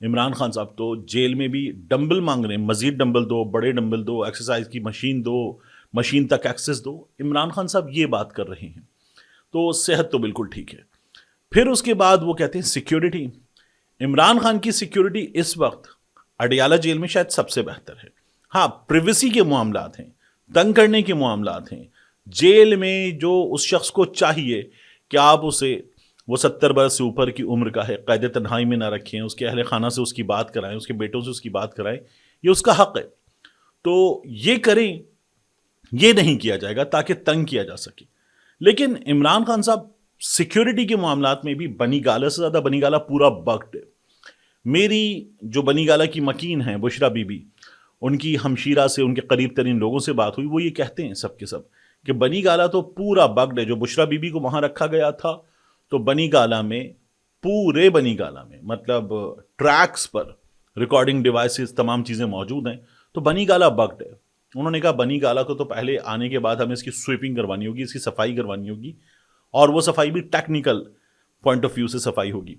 عمران خان صاحب تو جیل میں بھی ڈمبل مانگ رہے ہیں، مزید ڈمبل دو، بڑے ڈمبل دو، ایکسرسائز کی مشین دو، مشین تک ایکسس دو. عمران خان صاحب یہ بات کر رہے ہیں. تو صحت تو بالکل ٹھیک ہے. پھر اس کے بعد وہ کہتے ہیں سیکیورٹی. عمران خان کی سیکیورٹی اس وقت اڈیالہ جیل میں شاید سب سے بہتر ہے. ہاں، پریویسی کے معاملات ہیں، تنگ کرنے کے معاملات ہیں. جیل میں جو اس شخص کو چاہیے کہ آپ اسے، وہ 70 برس سے اوپر کی عمر کا ہے، قید تنہائی میں نہ رکھیں، اس کے اہل خانہ سے اس کی بات کرائیں، اس کے بیٹوں سے اس کی بات کرائیں، یہ اس کا حق ہے. تو یہ کریں، یہ نہیں کیا جائے گا تاکہ تنگ کیا جا سکے. لیکن عمران خان صاحب سیکیورٹی کے معاملات میں بھی بنی گالہ سے زیادہ، بنی گالہ پورا بگڈ ہے. میری جو بنی گالہ کی مکین ہیں بشرا بی بی، ان کی ہمشیرہ سے، ان کے قریب ترین لوگوں سے بات ہوئی، وہ یہ کہتے ہیں سب کے سب کہ بنی گالہ تو پورا بگڈ ہے. جو بشرا بی بی کو وہاں رکھا گیا تھا تو بنی گالہ میں، پورے بنی گالہ میں، مطلب ٹریکس پر ریکارڈنگ ڈیوائسز، تمام چیزیں موجود ہیں. تو بنی گالہ بگڈ ہے. انہوں نے کہا بنی گالہ کو تو پہلے آنے کے بعد ہمیں اس کی سویپنگ کروانی ہوگی، اس کی صفائی کروانی ہوگی، اور وہ صفائی بھی ٹیکنیکل پوائنٹ آف ویو سے صفائی ہوگی.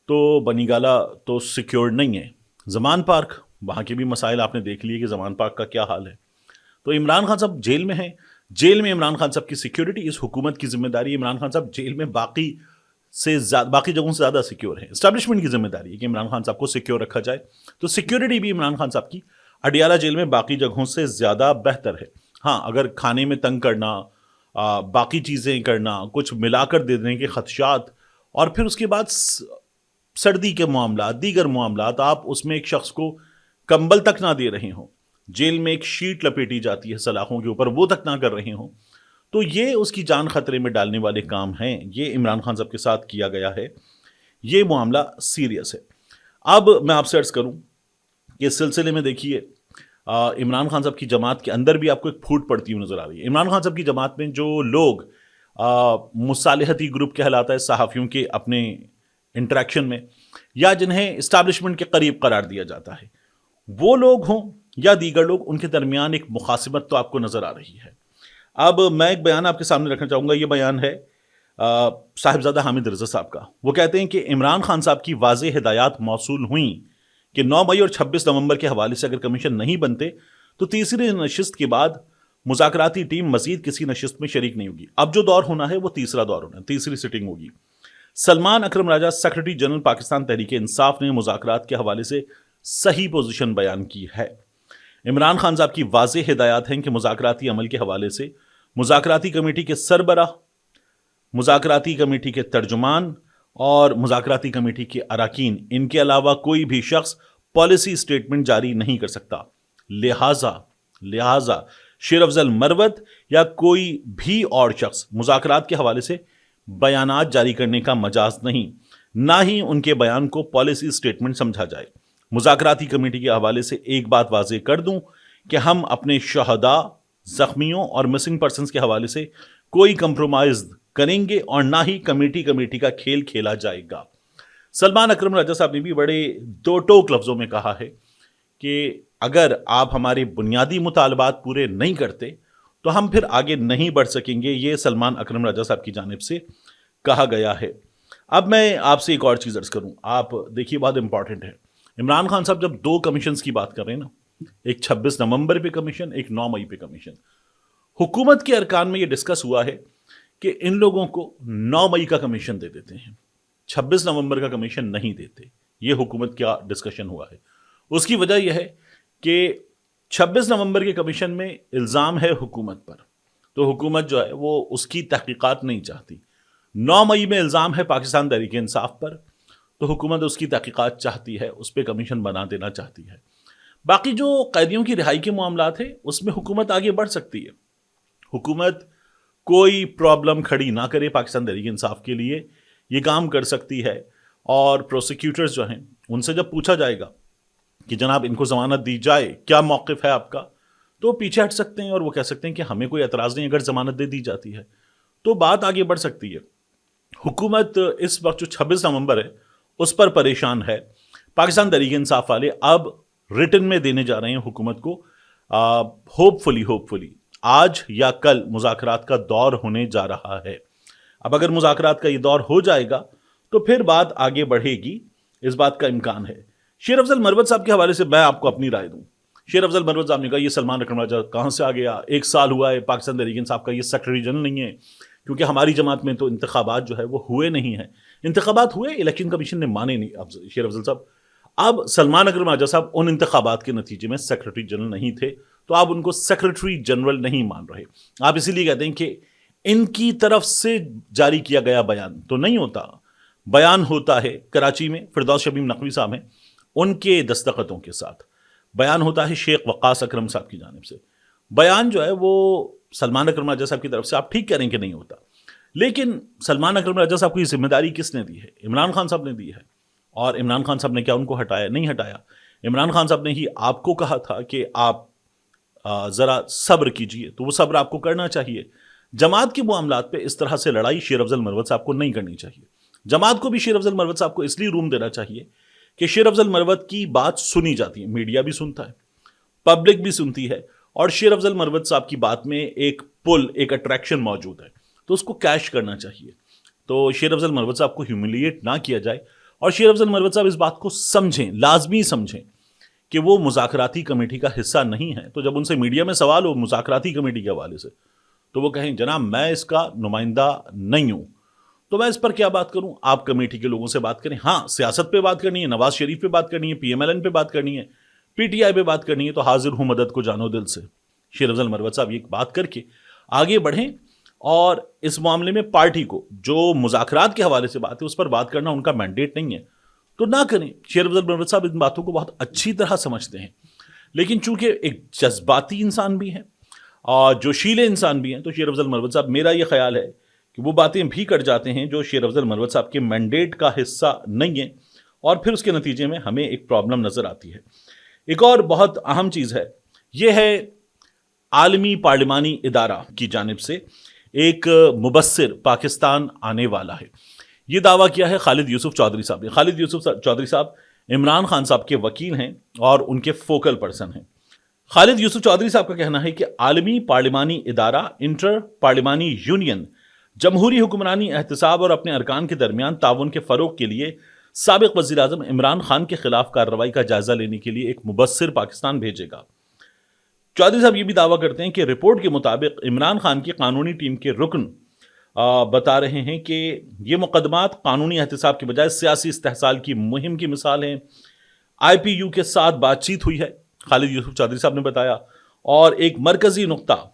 تو بنی گالہ تو سیکیورڈ نہیں ہے. زمان پارک، وہاں کے بھی مسائل آپ نے دیکھ لیے کہ زمان پارک کا کیا حال ہے. تو عمران خان صاحب جیل میں ہیں. جیل میں عمران خان صاحب کی سیکیورٹی اس حکومت کی ذمہ داری ہے. عمران خان صاحب جیل میں باقی جگہوں سے زیادہ سیکیور ہیں. اسٹیبلشمنٹ کی ذمہ داری ہے کہ عمران خان صاحب کو سیکیور رکھا جائے. تو سیکیورٹی بھی عمران خان صاحب کی اڈیالہ جیل میں باقی جگہوں سے زیادہ بہتر ہے. ہاں، اگر کھانے میں تنگ کرنا، باقی چیزیں کرنا، کچھ ملا کر دے دینے کے خدشات، اور پھر اس کے بعد سردی کے معاملات، دیگر معاملات، آپ اس میں ایک شخص کو کمبل تک نہ دے رہے ہوں، جیل میں ایک شیٹ لپیٹی جاتی ہے سلاخوں کے اوپر، وہ تک نہ کر رہے ہوں، تو یہ اس کی جان خطرے میں ڈالنے والے کام ہیں. یہ عمران خان صاحب کے ساتھ کیا گیا ہے. یہ معاملہ سیریس ہے. اب میں آپ سے عرض کروں کہ اس سلسلے میں دیکھیے، عمران خان صاحب کی جماعت کے اندر بھی آپ کو ایک پھوٹ پڑتی ہوئی نظر آ رہی ہے. عمران خان صاحب کی جماعت میں جو لوگ مصالحتی گروپ کہلاتا ہے صحافیوں کے اپنے انٹریکشن میں، یا جنہیں اسٹیبلشمنٹ کے قریب قرار دیا جاتا ہے، وہ لوگ ہوں یا دیگر لوگ، ان کے درمیان ایک مخاصمت تو آپ کو نظر آ رہی ہے. اب میں ایک بیان آپ کے سامنے رکھنا چاہوں گا. یہ بیان ہے صاحبزادہ حامد رضا صاحب کا. وہ کہتے ہیں کہ عمران خان صاحب کی واضح ہدایات موصول ہوئیں کہ 9 مئی اور 26 نومبر کے حوالے سے اگر کمیشن نہیں بنتے تو تیسری نشست کے بعد مذاکراتی ٹیم مزید کسی نشست میں شریک نہیں ہوگی. اب جو دور ہونا ہے وہ تیسرا دور ہونا ہے، تیسری سٹنگ ہوگی. سلمان اکرم راجہ، سیکرٹری جنرل پاکستان تحریک انصاف، نے مذاکرات کے حوالے سے صحیح پوزیشن بیان کی ہے. عمران خان صاحب کی واضح ہدایات ہیں کہ مذاکراتی عمل کے حوالے سے مذاکراتی کمیٹی کے سربراہ، مذاکراتی کمیٹی کے ترجمان اور مذاکراتی کمیٹی کے اراکین، ان کے علاوہ کوئی بھی شخص پالیسی سٹیٹمنٹ جاری نہیں کر سکتا. لہذا شیر افضل مروت یا کوئی بھی اور شخص مذاکرات کے حوالے سے بیانات جاری کرنے کا مجاز نہیں، نہ ہی ان کے بیان کو پالیسی سٹیٹمنٹ سمجھا جائے. مذاکراتی کمیٹی کے حوالے سے ایک بات واضح کر دوں کہ ہم اپنے شہداء، زخمیوں اور مسنگ پرسنز کے حوالے سے کوئی کمپرومائز کریں گے اور نہ ہی کمیٹی کا کھیل کھیلا جائے گا. سلمان اکرم راجہ صاحب نے بھی بڑے دو ٹوک لفظوں میں کہا ہے کہ اگر آپ ہمارے بنیادی مطالبات پورے نہیں کرتے تو ہم پھر آگے نہیں بڑھ سکیں گے. یہ سلمان اکرم راجہ صاحب کی جانب سے کہا گیا ہے. اب میں آپ سے ایک اور چیز عرض کروں. آپ دیکھیے، بہت امپورٹنٹ ہے. عمران خان صاحب جب 2 کمیشنز کی بات کر رہے ہیں نا، ایک 26 نومبر پہ کمیشن، ایک 9 مئی پہ کمیشن، حکومت کے ارکان میں یہ ڈسکس ہوا ہے کہ ان لوگوں کو 9 مئی کا کمیشن دے دیتے ہیں، 26 نومبر کا کمیشن نہیں دیتے. یہ حکومت کیا ڈسکشن ہوا ہے. اس کی وجہ یہ ہے کہ 26 نومبر کے کمیشن میں الزام ہے حکومت پر، تو حکومت جو ہے وہ اس کی تحقیقات نہیں چاہتی. 9 مئی میں الزام ہے پاکستان تحریک انصاف پر، تو حکومت اس کی تحقیقات چاہتی ہے، اس پہ کمیشن بنا دینا چاہتی ہے. باقی جو قیدیوں کی رہائی کے معاملات ہیں اس میں حکومت آگے بڑھ سکتی ہے. حکومت کوئی پرابلم کھڑی نہ کرے پاکستان تحریک انصاف کے لیے، یہ کام کر سکتی ہے. اور پروسیکیوٹرز جو ہیں ان سے جب پوچھا جائے گا کہ جناب ان کو ضمانت دی جائے، کیا موقف ہے آپ کا، تو پیچھے ہٹ سکتے ہیں اور وہ کہہ سکتے ہیں کہ ہمیں کوئی اعتراض نہیں اگر ضمانت دے دی جاتی ہے، تو بات آگے بڑھ سکتی ہے. حکومت اس وقت جو 26 نومبر ہے اس پر پریشان ہے. پاکستان تحریک انصاف والے اب ریٹن میں دینے جا رہے ہیں حکومت کو. ہوپ فلی آج یا کل مذاکرات کا دور ہونے جا رہا ہے. اب اگر مذاکرات کا یہ دور ہو جائے گا تو پھر بات آگے بڑھے گی. اس بات کا امکان ہے. شیر افضل مروت صاحب کے حوالے سے میں آپ کو اپنی رائے دوں. شیر افضل مروت صاحب نے کہا یہ سلمان اکرم راجہ کہاں سے آ گیا, 1 سال ہوا ہے پاکستان تحریک انصاف کا یہ سیکرٹری جنرل نہیں ہے, کیونکہ ہماری جماعت میں تو انتخابات جو ہے وہ ہوئے نہیں ہیں. انتخابات ہوئے, الیکشن کمیشن نے مانے نہیں شیر افضل صاحب. اب سلمان اکرم راجہ صاحب ان انتخابات کے نتیجے میں سیکرٹری جنرل نہیں تھے, تو آپ ان کو سیکرٹری جنرل نہیں مان رہے. آپ اسی لیے کہتے ہیں کہ ان کی طرف سے جاری کیا گیا بیان تو نہیں ہوتا. بیان ہوتا ہے کراچی میں, فردوس شمیم نقوی صاحب ہیں, ان کے دستخطوں کے ساتھ بیان ہوتا ہے شیخ وقاص اکرم صاحب کی جانب سے. بیان جو ہے وہ سلمان اکرم راجہ صاحب کی طرف سے آپ ٹھیک کہہ رہے ہیں کہ نہیں ہوتا, لیکن سلمان اکرم راجہ صاحب کو یہ ذمہ داری کس نے دی ہے؟ عمران خان صاحب نے دی ہے. اور عمران خان صاحب نے کیا ان کو ہٹایا؟ نہیں ہٹایا. عمران خان صاحب نے ہی آپ کو کہا تھا کہ آپ ذرا صبر کیجئے, تو وہ صبر آپ کو کرنا چاہیے. جماعت کے معاملات پہ اس طرح سے لڑائی شیر افضل مروت صاحب کو نہیں کرنی چاہیے. جماعت کو بھی شیر افضل مروت صاحب کو اس لیے روم دینا چاہیے کہ شیر افضل مروت کی بات سنی جاتی ہے, میڈیا بھی سنتا ہے, پبلک بھی سنتی ہے, اور شیر افضل مروت صاحب کی بات میں ایک پل, ایک اٹریکشن موجود ہے, تو اس کو کیش کرنا چاہیے. تو شیر افضل مروت صاحب کو ہیوملیٹ نہ کیا جائے, اور شیر افضل مروت صاحب اس بات کو سمجھیں, لازمی سمجھیں کہ وہ مذاکراتی کمیٹی کا حصہ نہیں ہے. تو جب ان سے میڈیا میں سوال ہو مذاکراتی کمیٹی کے حوالے سے, تو وہ کہیں جناب میں اس کا نمائندہ نہیں ہوں, تو میں اس پر کیا بات کروں؟ آپ کمیٹی کے لوگوں سے بات کریں. ہاں سیاست پہ بات کرنی ہے, نواز شریف پہ بات کرنی ہے, پی ایم ایل این پہ بات کرنی ہے, پی ٹی آئی پہ بات کرنی ہے, تو حاضر ہوں مدد کو جانو دل سے. شیر افضل مروت صاحب یہ بات کر کے آگے بڑھیں, اور اس معاملے میں پارٹی کو جو مذاکرات کے حوالے سے بات ہے اس پر بات کرنا ان کا مینڈیٹ نہیں ہے, تو نہ کریں. شیر افضل مروت صاحب ان باتوں کو بہت اچھی طرح سمجھتے ہیں, لیکن چونکہ ایک جذباتی انسان بھی ہیں اور جوشیلے انسان بھی ہیں, تو شیر افضل مروت صاحب, میرا یہ خیال ہے کہ وہ باتیں بھی کر جاتے ہیں جو شیر افضل مروت صاحب کے مینڈیٹ کا حصہ نہیں ہیں, اور پھر اس کے نتیجے میں ہمیں ایک پرابلم نظر آتی ہے. ایک اور بہت اہم چیز ہے, یہ ہے عالمی پارلیمانی ادارہ کی جانب سے ایک مبصر پاکستان آنے والا ہے. یہ دعویٰ کیا ہے خالد یوسف چودھری صاحب نے. خالد یوسف چودھری صاحب عمران خان صاحب کے وکیل ہیں اور ان کے فوکل پرسن ہیں. خالد یوسف چودھری صاحب کا کہنا ہے کہ عالمی پارلیمانی ادارہ انٹر پارلیمانی یونین جمہوری حکمرانی احتساب اور اپنے ارکان کے درمیان تعاون کے فروغ کے لیے سابق وزیر اعظم عمران خان کے خلاف کارروائی کا جائزہ لینے کے لیے ایک مبصر پاکستان بھیجے گا. چودھری صاحب یہ بھی دعویٰ کرتے ہیں کہ رپورٹ کے مطابق عمران خان کی قانونی ٹیم کے رکن بتا رہے ہیں کہ یہ مقدمات قانونی احتساب کے بجائے سیاسی استحصال کی مہم کی مثال ہیں. آئی پی یو کے ساتھ بات چیت ہوئی ہے, خالد یوسف چودھری صاحب نے بتایا, اور ایک مرکزی نقطہ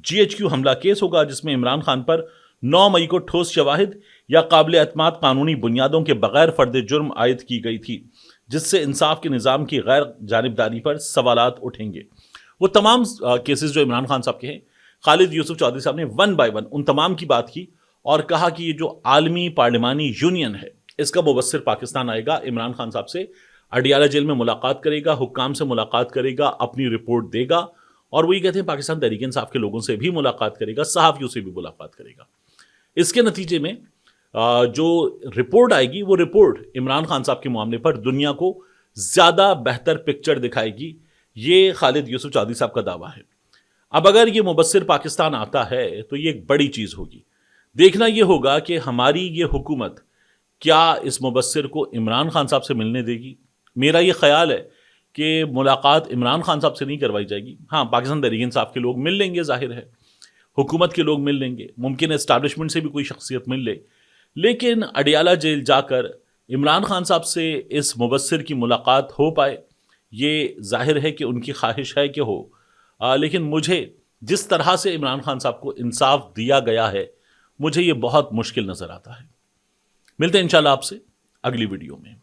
جی ایچ کیو حملہ کیس ہوگا جس میں عمران خان پر 9 مئی کو ٹھوس شواہد یا قابل اعتماد قانونی بنیادوں کے بغیر فرد جرم عائد کی گئی تھی, جس سے انصاف کے نظام کی غیر جانبداری پر سوالات اٹھیں گے. وہ تمام کیسز جو عمران خان صاحب کے ہیں, خالد یوسف چودھری صاحب نے 1 بائی 1 ان تمام کی بات کی, اور کہا کہ یہ جو عالمی پارلیمانی یونین ہے اس کا مبصر پاکستان آئے گا, عمران خان صاحب سے اڈیالہ جیل میں ملاقات کرے گا, حکام سے ملاقات کرے گا, اپنی رپورٹ دے گا, اور وہی کہتے ہیں پاکستان تحریک انصاف کے لوگوں سے بھی ملاقات کرے گا, صحافیوں سے بھی ملاقات کرے گا. اس کے نتیجے میں جو رپورٹ آئے گی وہ رپورٹ عمران خان صاحب کے معاملے پر دنیا کو زیادہ بہتر پکچر دکھائے گی. یہ خالد یوسف چودھری صاحب کا دعویٰ ہے. اب اگر یہ مبصر پاکستان آتا ہے تو یہ ایک بڑی چیز ہوگی. دیکھنا یہ ہوگا کہ ہماری یہ حکومت کیا اس مبصر کو عمران خان صاحب سے ملنے دے گی. میرا یہ خیال ہے کہ ملاقات عمران خان صاحب سے نہیں کروائی جائے گی. ہاں پاکستان تحریک انصاف کے لوگ مل لیں گے, ظاہر ہے, حکومت کے لوگ مل لیں گے, ممکن ہے اسٹیبلشمنٹ سے بھی کوئی شخصیت مل لے, لیکن اڈیالہ جیل جا کر عمران خان صاحب سے اس مبصر کی ملاقات ہو پائے, یہ ظاہر ہے کہ ان کی خواہش ہے کہ ہو, لیکن مجھے جس طرح سے عمران خان صاحب کو انصاف دیا گیا ہے مجھے یہ بہت مشکل نظر آتا ہے. ملتے ہیں انشاءاللہ آپ سے اگلی ویڈیو میں.